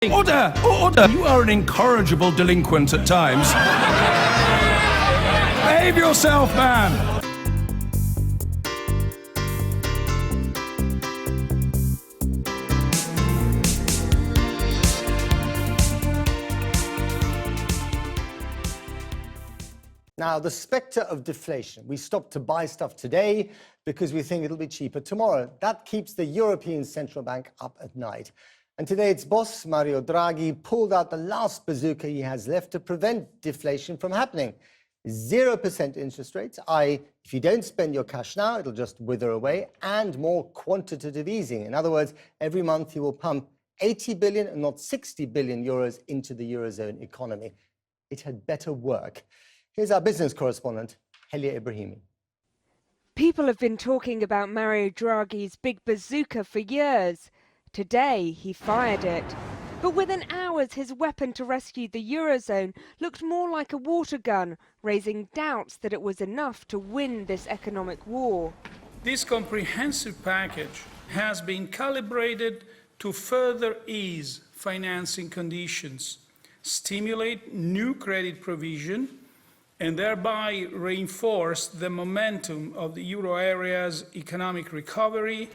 Order! Order! You are an incorrigible delinquent at times. Behave yourself, man! Now, the spectre of deflation. We stop to buy stuff today because we think it'll be cheaper tomorrow. That keeps the European Central Bank up at night. And today its boss, Mario Draghi, pulled out the last bazooka he has left to prevent deflation from happening. 0% interest rates, i.e., if you don't spend your cash now, it'll just wither away, and more quantitative easing. In other words, every month he will pump 80 billion and not 60 billion euros into the Eurozone economy. It had better work. Here's our business correspondent, Helia Ibrahimi. People have been talking about Mario Draghi's big bazooka for years. Today, he fired it. But within hours, his weapon to rescue the Eurozone looked more like a water gun, raising doubts that it was enough to win this economic war. This comprehensive package has been calibrated to further ease financing conditions, stimulate new credit provision, and thereby reinforce the momentum of the euro area's economic recovery.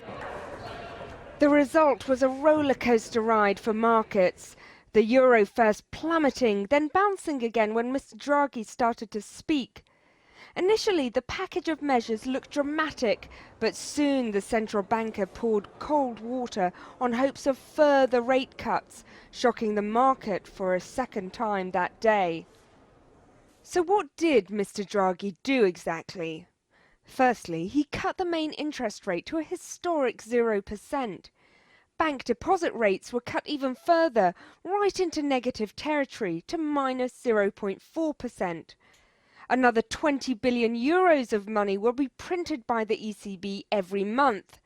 The result was a roller coaster ride for markets. The euro first plummeting, then bouncing again when Mr. Draghi started to speak. Initially, the package of measures looked dramatic, but soon the central banker poured cold water on hopes of further rate cuts, shocking the market for a second time that day. So what did Mr. Draghi do exactly? Firstly, he cut the main interest rate to a historic 0%. Bank deposit rates were cut even further, right into negative territory, to minus 0.4%. Another 20 billion euros of money will be printed by the ECB every month.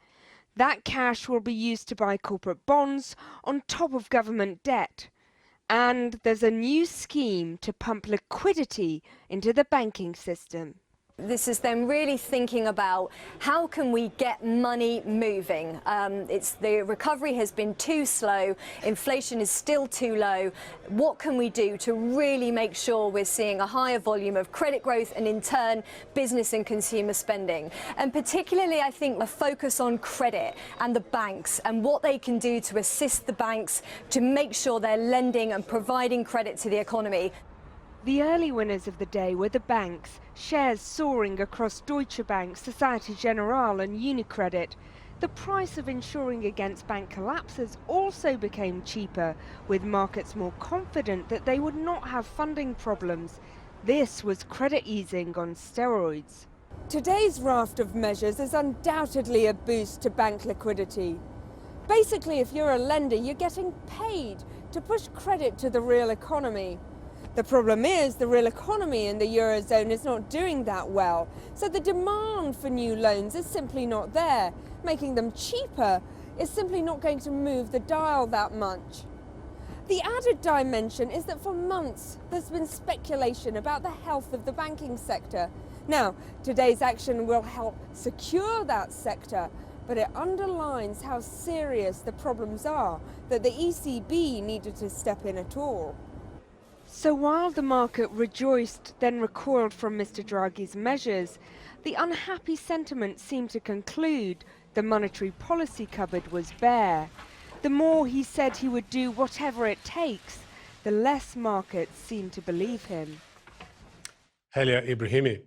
That cash will be used to buy corporate bonds on top of government debt. And there's a new scheme to pump liquidity into the banking system. This is them really thinking about how can we get money moving. The recovery has been too slow, inflation is still too low. What can we do to really make sure we're seeing a higher volume of credit growth and in turn business and consumer spending? And particularly I think a focus on credit and the banks and what they can do to assist the banks to make sure they're lending and providing credit to the economy. The early winners of the day were the banks, shares soaring across Deutsche Bank, Societe Generale and UniCredit. The price of insuring against bank collapses also became cheaper, with markets more confident that they would not have funding problems. This was credit easing on steroids. Today's raft of measures is undoubtedly a boost to bank liquidity. Basically, if you're a lender, you're getting paid to push credit to the real economy. The problem is the real economy in the Eurozone is not doing that well, so the demand for new loans is simply not there. Making them cheaper is simply not going to move the dial that much. The added dimension is that for months there's been speculation about the health of the banking sector. Now, today's action will help secure that sector, but it underlines how serious the problems are that the ECB needed to step in at all. So while the market rejoiced, then recoiled from Mr. Draghi's measures, the unhappy sentiment seemed to conclude the monetary policy cupboard was bare. The more he said he would do whatever it takes, the less markets seemed to believe him. Helia Ibrahimi.